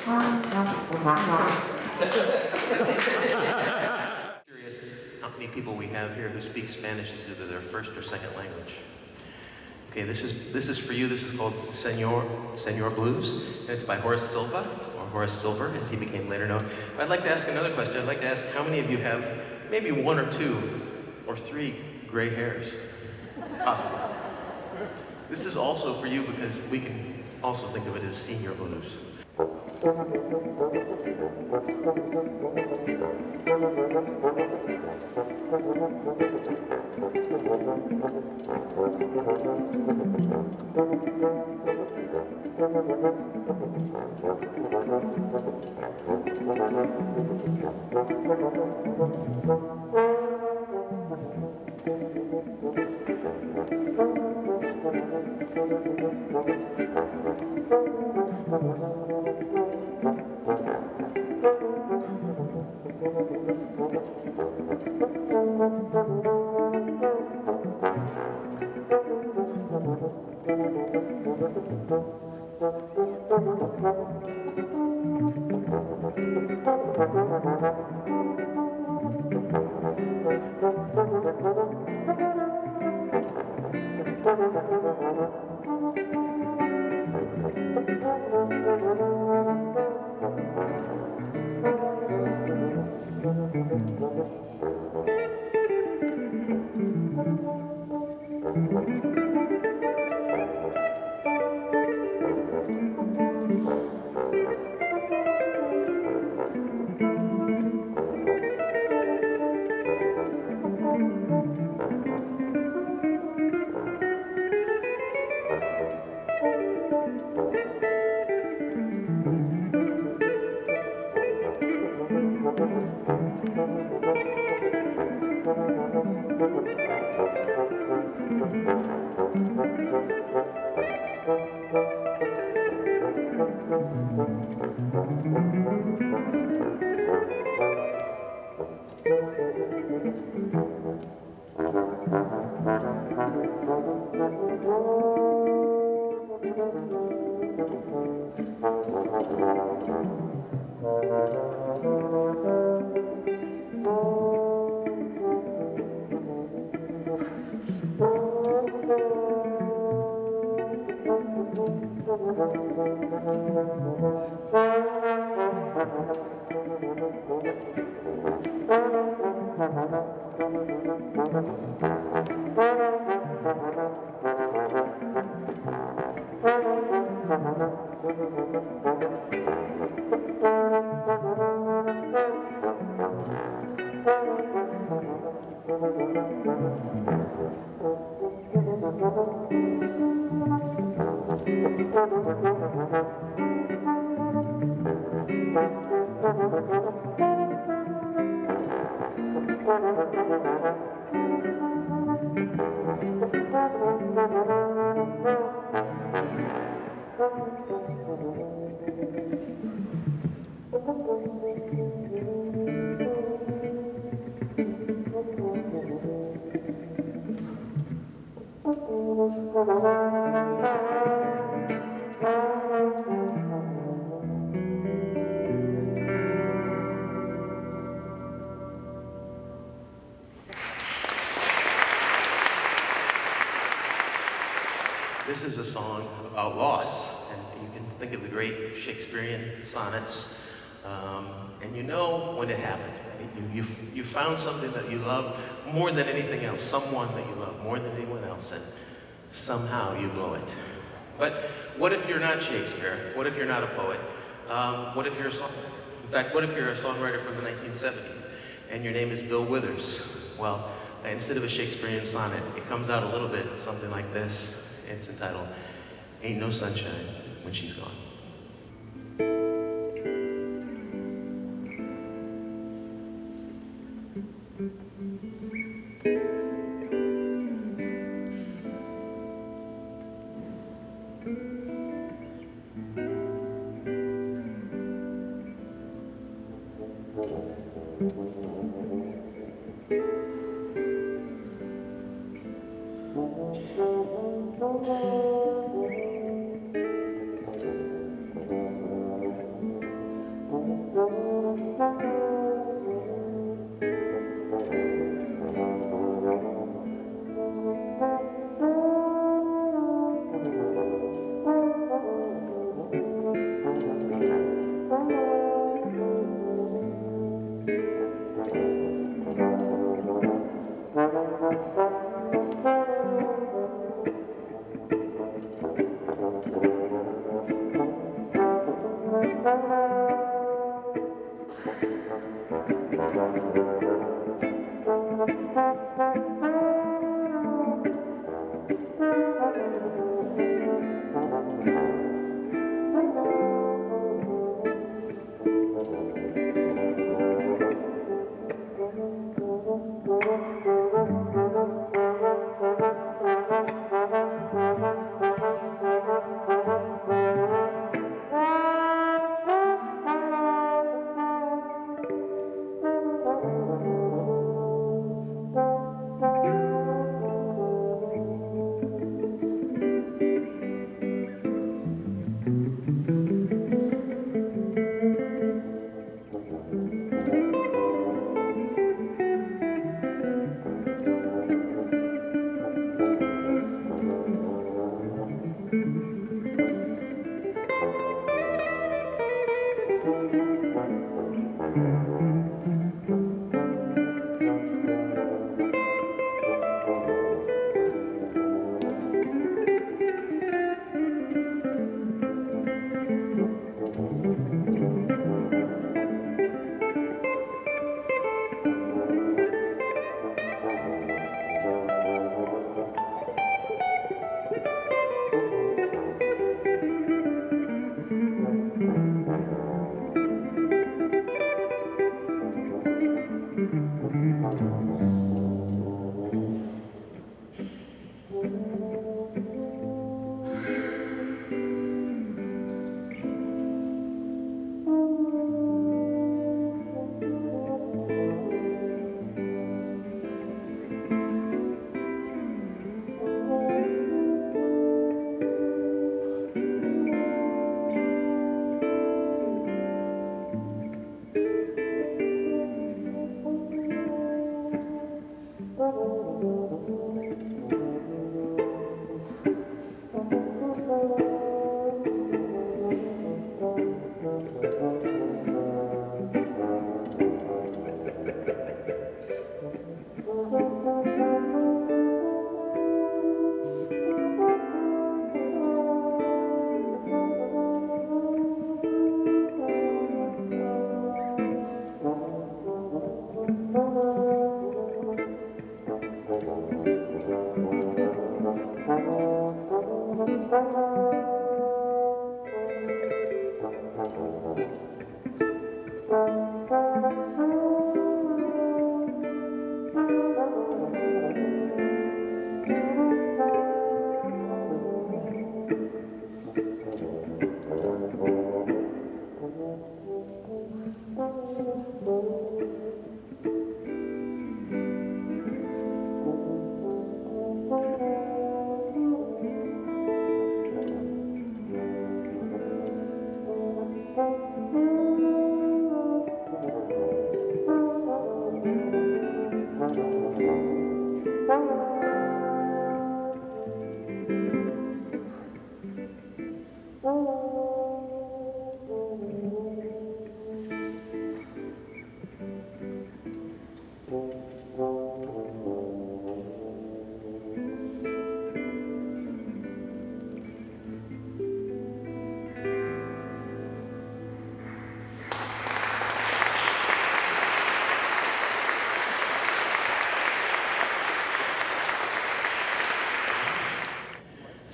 Curious how many people we have here who speak Spanish as either their first or second language. Okay, this is for you. This is called Senor Blues, and it's by Horace Silva, or Horace Silver, as he became later known. I'd like to ask another question. I'd like to ask how many of you have maybe 1 or 2 or 3 gray hairs? Possibly. This is also for you because we can also think of it as senior blues. This is a song about loss, and you can think of the great Shakespearean sonnets, and you know when it happened. Right? You found something that you love more than anything else, someone that you love more than anyone else, and somehow you blow it. But what if you're not Shakespeare? What if you're not a poet? What if you're a songwriter? In fact, what if you're a songwriter from the 1970s, and your name is Bill Withers? Well, instead of a Shakespearean sonnet, it comes out a little bit something like this. It's entitled, Ain't No Sunshine When She's Gone.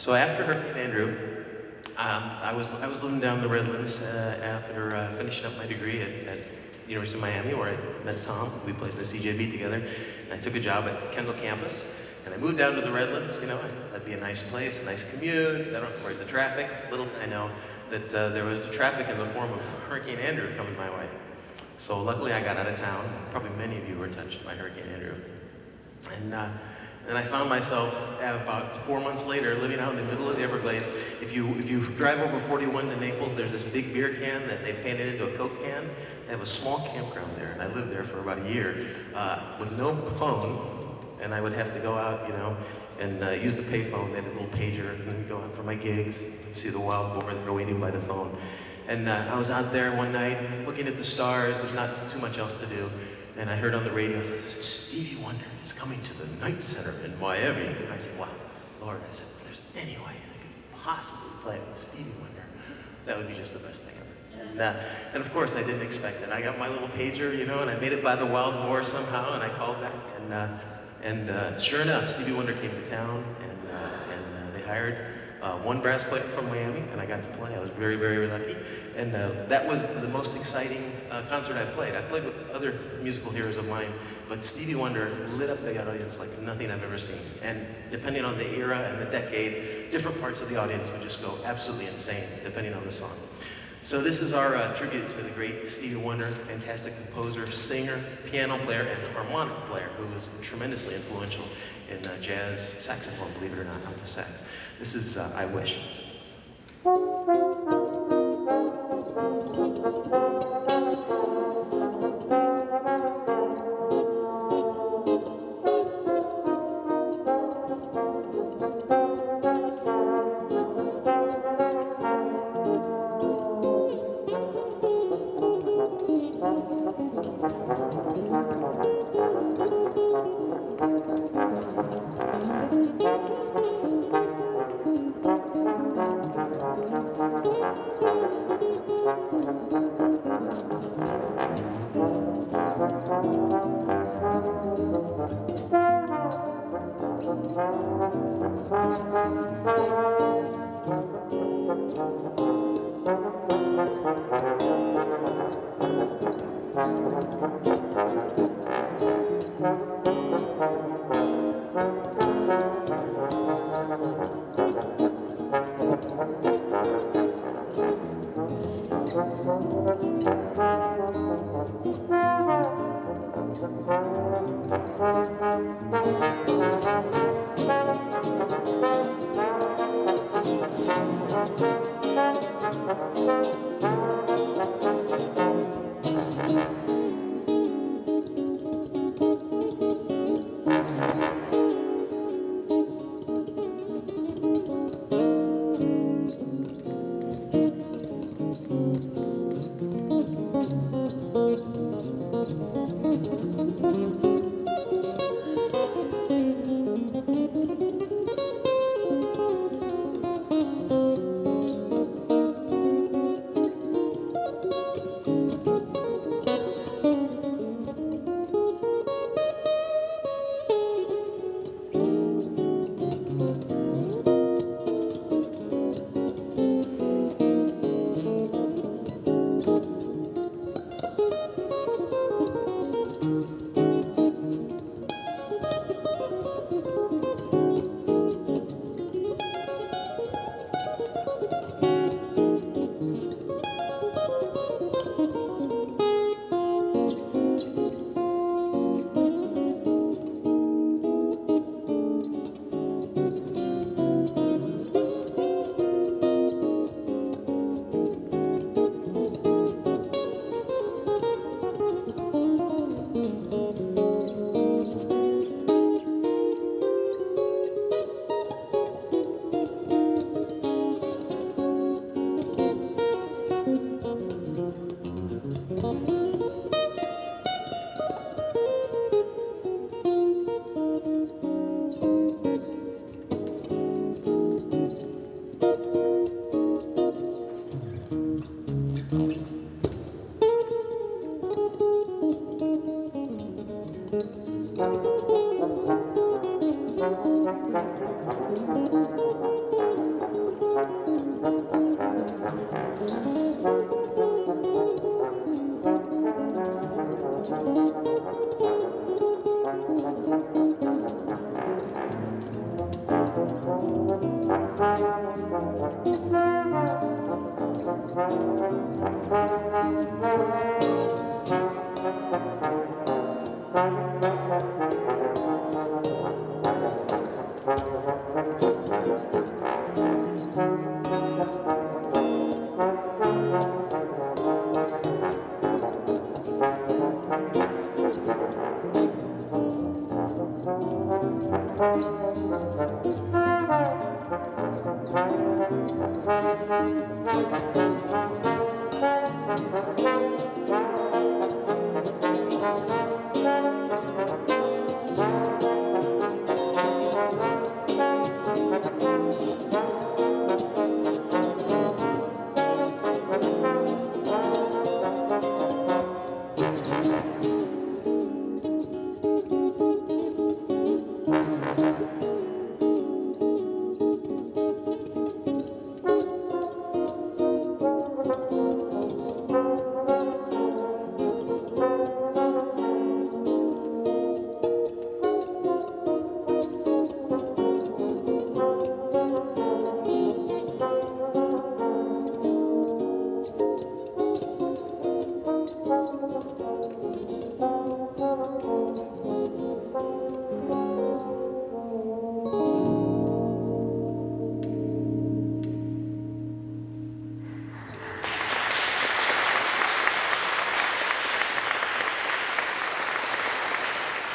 So after Hurricane Andrew, I was living down in the Redlands after finishing up my degree at University of Miami, where I met Tom. We played in the CJB together. And I took a job at Kendall campus, and I moved down to the Redlands. You know, that'd be a nice place, a nice commute. I don't have to worry about the traffic. Little did I know that there was the traffic in the form of Hurricane Andrew coming my way. So luckily, I got out of town. Probably many of you were touched by Hurricane Andrew, and I found myself about 4 months later living out in the middle of the Everglades. If you drive over 41 to Naples, there's this big beer can that they painted into a Coke can. They have a small campground there, and I lived there for about a year with no phone, and I would have to go out, you know, and use the payphone. They had a little pager, and then go out for my gigs, see the wild boar that were waiting by the phone. And I was out there one night looking at the stars. There's not too much else to do. And I heard on the radio, Stevie Wonder is coming to the Night Center in Miami. And I said, wow, Lord, I said, if there's any way I could possibly play with Stevie Wonder, that would be just the best thing ever. And of course, I didn't expect it. I got my little pager, you know, and I made it by the wild boar somehow, and I called back, and sure enough, Stevie Wonder came to town, and they hired one brass player from Miami, and I got to play. I was very, very lucky, and that was the most exciting concert I played. I played with other musical heroes of mine, but Stevie Wonder lit up the audience like nothing I've ever seen. And depending on the era and the decade, different parts of the audience would just go absolutely insane, depending on the song. So this is our tribute to the great Stevie Wonder, fantastic composer, singer, piano player, and harmonic player, who was tremendously influential in jazz saxophone, believe it or not, alto sax. This is I Wish.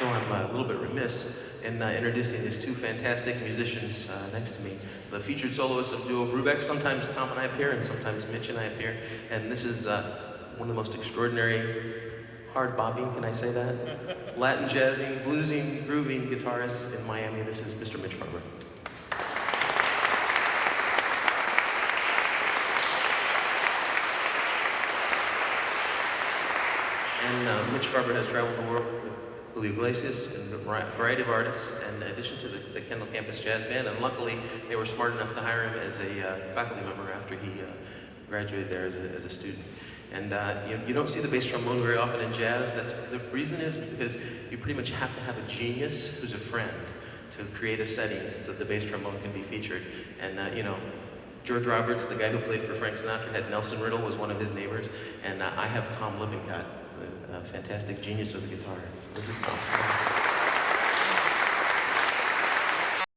So I'm a little bit remiss in introducing these two fantastic musicians next to me. The featured soloists of duo Brubeck. Sometimes Tom and I appear, and sometimes Mitch and I appear. And this is one of the most extraordinary, hard bobbing, can I say that? Latin jazzing, bluesing, grooving guitarists in Miami. This is Mr. Mitch Farber. And Mitch Farber has traveled the world with Julio Iglesias and a variety of artists, and in addition to the Kendall Campus Jazz Band, and luckily they were smart enough to hire him as a faculty member after he graduated there as a student. And you don't see the bass trombone very often in jazz. The reason is because you pretty much have to have a genius who's a friend to create a setting so that the bass trombone can be featured. And George Roberts, the guy who played for Frank Sinatra, had Nelson Riddle was one of his neighbors, and I have Tom Lippincott, a fantastic genius of the guitar. So this is Tom.